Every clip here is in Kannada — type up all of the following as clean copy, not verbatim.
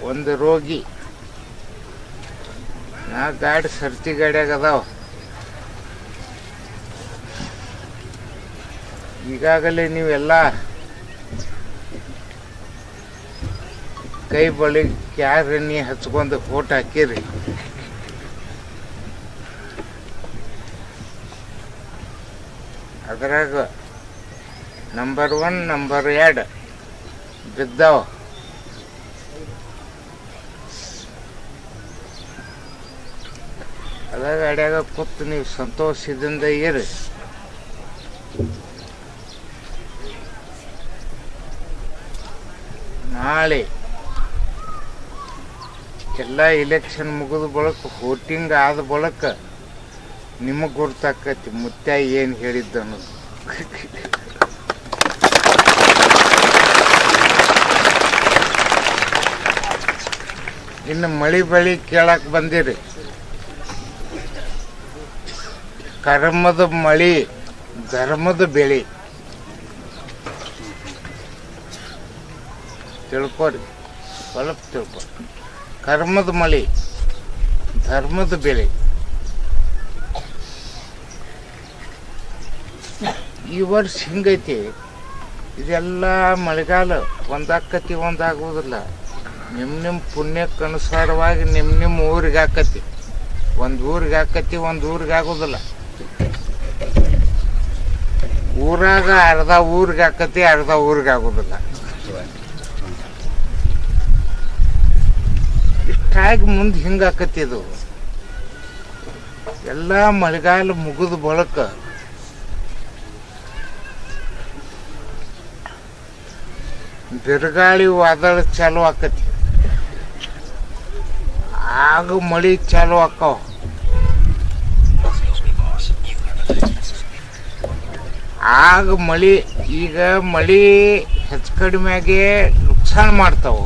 ಒಂದು ರೋಗಿ 4 ಗಾಡಿ ಸರ್ತಿ ಗಾಡಿಯಾಗ ಅದಾವ. ಈಗಾಗಲೇ ನೀವೆಲ್ಲ ಕೈ ಬಳಿ ಕ್ಯಾರಣ್ಣಿ ಹಚ್ಕೊಂಡು ಫೋಟೋ ಹಾಕಿರಿ. ಅದ್ರಾಗ ನಂಬರ್ 1 ನಂಬರ್ 2 ಬಿದ್ದಾವ. ಅದ ಗಾಡಿಯಾಗ ಕೂತು ನೀವು ಸಂತೋಷದಿಂದ ಇರಿ. ನಾಳೆ ಎಲ್ಲ ಇಲೆಕ್ಷನ್ ಮುಗಿದ ಬಳಕ ವೋಟಿಂಗ್ ಆದ ಬಳಕ ನಿಮಗೆ ಗೊತ್ತಾಕತಿ ಮುತ್ಯ ಏನು ಹೇಳಿದ್ದ ಅನ್ನೋದು. ಇನ್ನು ಮಳಿ ಬಳಿ ಕೇಳಕ್ಕೆ ಬಂದಿರಿ. ಕರ್ಮದ ಮಳಿ ಧರ್ಮದ ಬೆಳೆ ತಿಳ್ಕೊರಿ, ಸ್ವಲ್ಪ ತಿಳ್ಕೊರಿ. ಕರ್ಮದ ಮಳಿ ಧರ್ಮದ ಬೆಳೆ. ಈ ವರ್ಷ ಹಿಂಗೈತಿ. ಇದೆಲ್ಲ ಮಳೆಗಾಲ ಒಂದಾಕತಿ ಒಂದಾಗುವುದಿಲ್ಲ. ನಿಮ್ಮ ಪುಣ್ಯಕ್ಕೆ ಅನುಸಾರವಾಗಿ ನಿಮ್ಮ ಊರಿಗೆ ಹಾಕತಿ. ಒಂದು ಊರಿಗೆ ಹಾಕತಿ, ಒಂದು ಊರಿಗೆ ಆಗೋದಿಲ್ಲ. ಊರಾಗ ಅರ್ಧ ಊರಿಗೆ ಹಾಕತಿ, ಅರ್ಧ ಊರಿಗೆ ಆಗೋದಿಲ್ಲ. ಇಷ್ಟಾಗಿ ಮುಂದೆ ಹಿಂಗೆ ಹಾಕತಿ. ಇದು ಎಲ್ಲ ಮಳೆಗಾಲ ಮುಗಿದ ಬಳಕ ಬಿರುಗಾಳಿ ವಾದಳ ಚಾಲು ಆಕತಿ. ಆಗ ಮಳಿ ಚಾಲು ಆಕಾವ. ಆಗ ಮಳಿ, ಈಗ ಮಳಿ ಹೆಚ್ಚು ಕಡಿಮೆಯಾಗಿ ನುಕ್ಸಾನ ಮಾಡ್ತಾವ.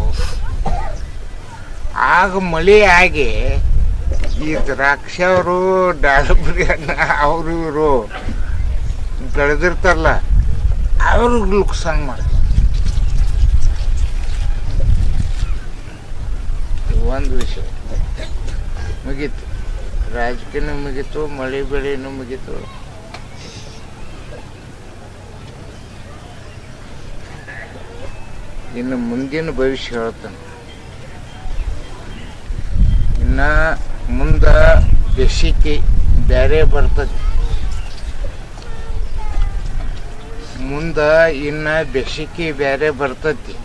ಆಗ ಮಳಿ ಆಗಿ ಈ ದ್ರಾಕ್ಷಿ ಅವರು ದಾಳಿಂಬೆ ಹಣ್ಣು ಅವರು ಇವರು ಬೆಳೆದಿರ್ತಾರಲ್ಲ ಅವ್ರಿಗೆ ನುಕ್ಸಾನ ಮಾಡ್ತಾವ. ಒಂದು ವಿಷಯ ಮುಗೀತು. ರಾಜಕೀಯನೂ ಮುಗೀತು, ಮಳೆ ಬೆಳೆನೂ ಮುಗೀತು. ಇನ್ನು ಮುಂದಿನ ಭವಿಷ್ಯ ಹೇಳ್ತಾನೆ. ಇನ್ನು ಮುಂದೆ ಬೇಸಿಗೆ ಬೇರೆ ಬರ್ತದೆ. ಮುಂದೆ ಇನ್ನು ಬೇಸಿಗೆ ಬೇರೆ ಬರ್ತೈತಿ.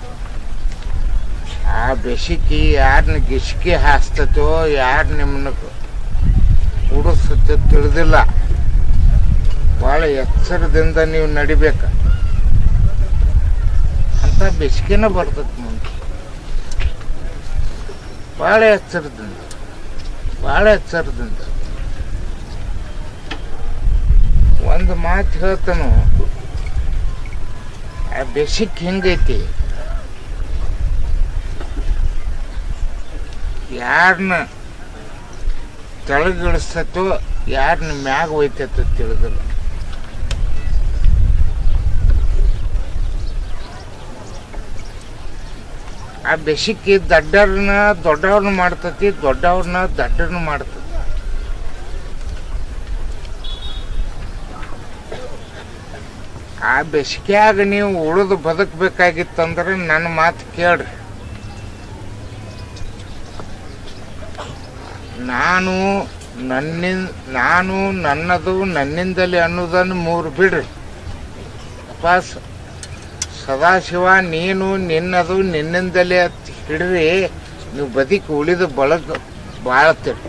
ಆ ಬೇಸಿಗೆ ಯಾರನ್ನ ಗಿಸ್ಕಿ ಹಾಸ್ತತೋ, ಯಾರು ನಿಮ್ಮನ್ನ ಕೂಡಿಸ್ತೋ ತಿಳಿದಿಲ್ಲ. ಭಾಳ ಎಚ್ಚರದಿಂದ ನೀವು ನಡಿಬೇಕು. ಅಂತ ಬೇಸಿಗೆನ ಬರ್ತೈತಿ ಮುಂದೆ. ಭಾಳ ಎಚ್ಚರದಿಂದ, ಭಾಳ ಎಚ್ಚರದಿಂದ. ಒಂದು ಮಾತು ಹೇಳ್ತಾನು, ಆ ಬೇಸಿಗೆ ಹಿಂಗೈತಿ. ಯಾರನ್ನ ತೆಳಗಿಳಿಸ್ತೋ, ಯಾರನ್ನ ಮ್ಯಾಗ ಒಯ್ತೈತೋ ತಿಳಿದಿಲ್ಲ. ಆ ಬೇಸಿಗೆ ದೊಡ್ಡವ್ರನ್ನ ದೊಡ್ಡವ್ರನ್ನ ಮಾಡ್ತತಿ, ದೊಡ್ಡವ್ರನ್ನ ದೊಡ್ಡವ್ರನ್ನ ಮಾಡ್ತತಿ. ಆ ಬೇಸಿಗೆಯಾಗ ನೀವು ಉಳಿದು ಬದುಕಬೇಕಾಗಿತ್ತಂದ್ರೆ ನನ್ನ ಮಾತು ಕೇಳ್ರಿ. ನಾನು ನನ್ನದು ನನ್ನಿಂದಲೇ ಅನ್ನೋದನ್ನು 3 ಬಿಡ್ರಿ. ವಾಪಸ್ ಸದಾಶಿವ ನೀನು ನಿನ್ನದು ನಿನ್ನಿಂದಲೇ ಹಿಡ್ರಿ. ನೀವು ಬದುಕಿ ಉಳಿದು ಬಳಗ ಬಾಳ್ತೀರಿ.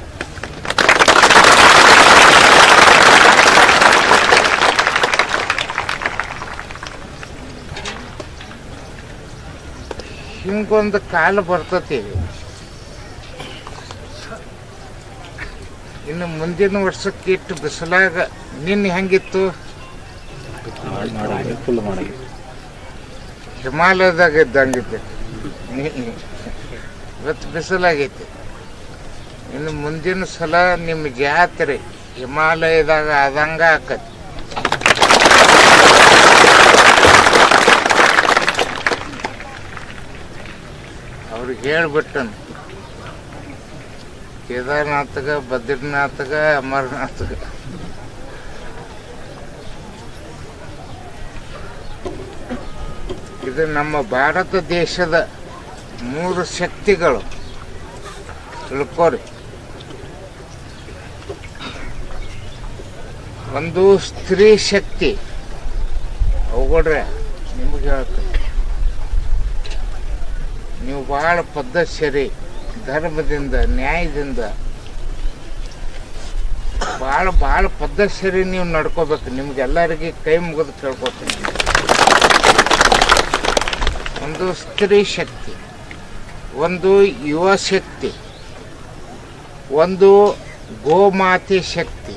ಹಿಂಗೊಂದು ಕಾಲ ಬರ್ತತಿ. ಇನ್ನು ಮುಂದಿನ ವರ್ಷಕ್ಕೆ ಇಟ್ಟು ಬಿಸಿಲಾಗ ನಿನ್ನೆ ಹೆಂಗಿತ್ತು? ಹಿಮಾಲಯದಾಗ ಇದ್ದಂಗಿತ್ತು. ಇವತ್ತು ಬಿಸಿಲಾಗೈತಿ. ಇನ್ನು ಮುಂದಿನ ಸಲ ನಿಮ್ಮ ಜಾತ್ರೆ ಹಿಮಾಲಯದಾಗ ಆದಂಗ ಆಕತಿ. ಅವ್ರಿಗೆ ಹೇಳ್ಬಿಟ್ಟನು, ಕೇದಾರ್ನಾಥಗ, ಬದ್ರಿನಾಥಗ, ಅಮರನಾಥಗ. ಇದು ನಮ್ಮ ಭಾರತ ದೇಶದ 3 ಶಕ್ತಿಗಳು, ತಿಳ್ಕೋರಿ. ಒಂದು ಸ್ತ್ರೀ ಶಕ್ತಿ, ಅವುಗಳ್ರೆ ನಿಮಗೆ ಹೇಳ್ತೀನಿ, ನೀವು ಭಾಳ ಪದ್ಧತಿ ಧರ್ಮದಿಂದ, ನ್ಯಾಯದಿಂದ ಭಾಳ ಪದ್ಧತಿ ನೀವು ನಡ್ಕೋಬೇಕು. ನಿಮ್ಗೆಲ್ಲರಿಗೆ ಕೈ ಮುಗಿದು ಕೇಳ್ಕೊತೀನಿ. ಒಂದು ಸ್ತ್ರೀ ಶಕ್ತಿ, ಒಂದು ಯುವ ಶಕ್ತಿ, ಒಂದು ಗೋಮಾತೆ ಶಕ್ತಿ.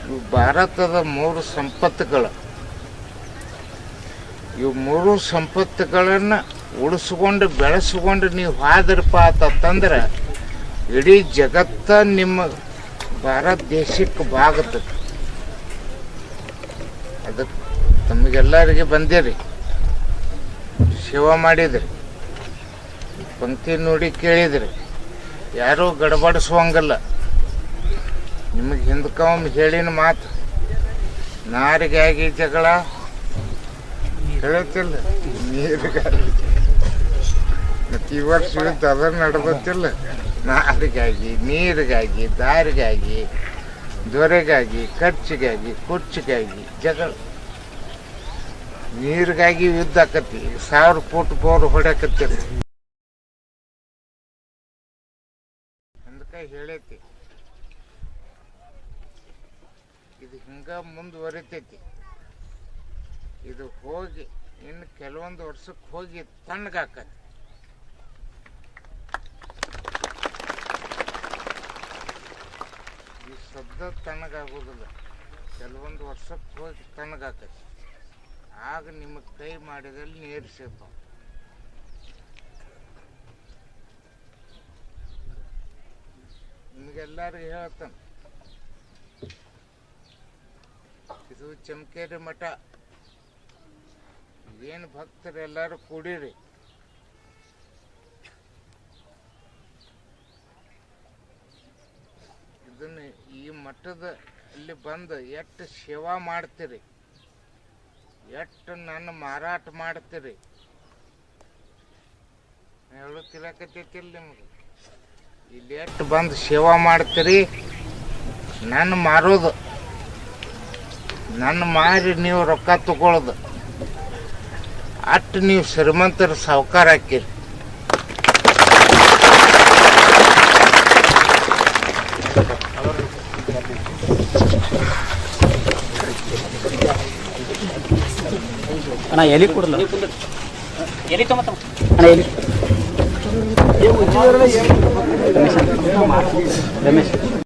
ಇವು ಭಾರತದ 3 ಸಂಪತ್ತುಗಳು. ಇವು 3 ಸಂಪತ್ತುಗಳನ್ನು ಉಳಿಸ್ಕೊಂಡು ಬೆಳೆಸ್ಕೊಂಡು ನೀವು ಹಾದ್ರಪ್ಪ ಅಂತಂದ್ರೆ ಇಡೀ ಜಗತ್ತ ನಿಮ್ಮ ಭಾರತ ದೇಶಕ್ಕೆ ಬಾಗುತ್ತದೆ. ಅದಕ್ಕೆ ತಮಗೆಲ್ಲರಿಗೆ ಬಂದಿರಿ, ಸೇವಾ ಮಾಡಿದ್ರಿ, ಪಂಕ್ತಿ ನೋಡಿ ಕೇಳಿದ್ರಿ, ಯಾರೂ ಗಡಬಡಿಸುವಂಗಲ್ಲ. ನಿಮಗೆ ಹಿಂದಕ್ಕೊಮ್ಮೆ ಹೇಳಿನ ಮಾತು, ನಾರಿಗಾಗಿ ಜಗಳ ಹೇಳತ್ತಿಲ್ಲ, ನೀರಿಗಾಗಿ. ಮತ್ತು ಈ ವರ್ಷ ಯುದ್ಧ ಅದನ್ನು ನಡೆದತ್ತಿಲ್ಲ. ನಾರಿಗಾಗಿ, ನೀರಿಗಾಗಿ, ದಾರಿಗಾಗಿ, ದೊರೆಗಾಗಿ, ಖರ್ಚಿಗಾಗಿ, ಕುರ್ಚಿಗಾಗಿ ಜಗಳ. ನೀರಿಗಾಗಿ ಯುದ್ಧ ಆಕತಿ, 1000 ಫೂಟ್ ಬೋರ್ ಹೊಡ್ಯಾಕತ್ತೀರಿ. ಅದಕ್ಕೆ ಹೇಳೈತಿ, ಇದು ಹಿಂಗ ಮುಂದುವರಿತೈತಿ. ಇದು ಹೋಗಿ ಇನ್ನು ಕೆಲವೊಂದು ವರ್ಷಕ್ಕೆ ಹೋಗಿ ತಣ್ಣಗಾಕತಿ. ಈ ಶಬ್ದ ತಣ್ಣಗಾಗೋದಿಲ್ಲ, ಕೆಲವೊಂದು ವರ್ಷಕ್ಕೆ ಹೋಗಿ ತಣ್ಣಗಾಕತಿ. ಆಗ ನಿಮಗೆ ಕೈ ಮಾಡಿದಲ್ಲಿ ನೀರು ಸಿಗ್ತಾವ. ನಿಮಗೆಲ್ಲರಿಗೂ ಹೇಳ್ತಾನೆ, ಇದು ಚಮಕೇರಿ ಮಠ. ಏನು ಭಕ್ತರು ಎಲ್ಲರೂ ಕೂಡಿರಿ. ಇದನ್ನು ಈ ಮಠದ ಇಲ್ಲಿ ಬಂದು ಎಷ್ಟು ಸೇವಾ ಮಾಡ್ತೀರಿ, ಎಷ್ಟು ನನ್ನ ಮಾರಾಟ ಮಾಡ್ತೀರಿ ಹೇಳು ತಿಳಕತ್ತೈತಿಲ್ಲ ನಿಮಗೆ. ಇಲ್ಲಿ ಎಷ್ಟು ಬಂದು ಸೇವಾ ಮಾಡ್ತೀರಿ, ನನ್ನ ಮಾರೋದು, ನನ್ನ ಮಾರಿ ನೀವು ರೊಕ್ಕ ತಗೊಳ್ಳೋದು, ಅಷ್ಟು ನೀವು ಶ್ರೀಮಂತರ ಸಾಹುಕಾರ ಹಾಕಿರಿ. ಅಣ್ಣ ಎಲಿ ಕೊಡಲ್ಲ, ಎಲಿ ತೊಗೊಂಬ ಅಣ್ಣ, ಎಲಿ ರಮೇಶ್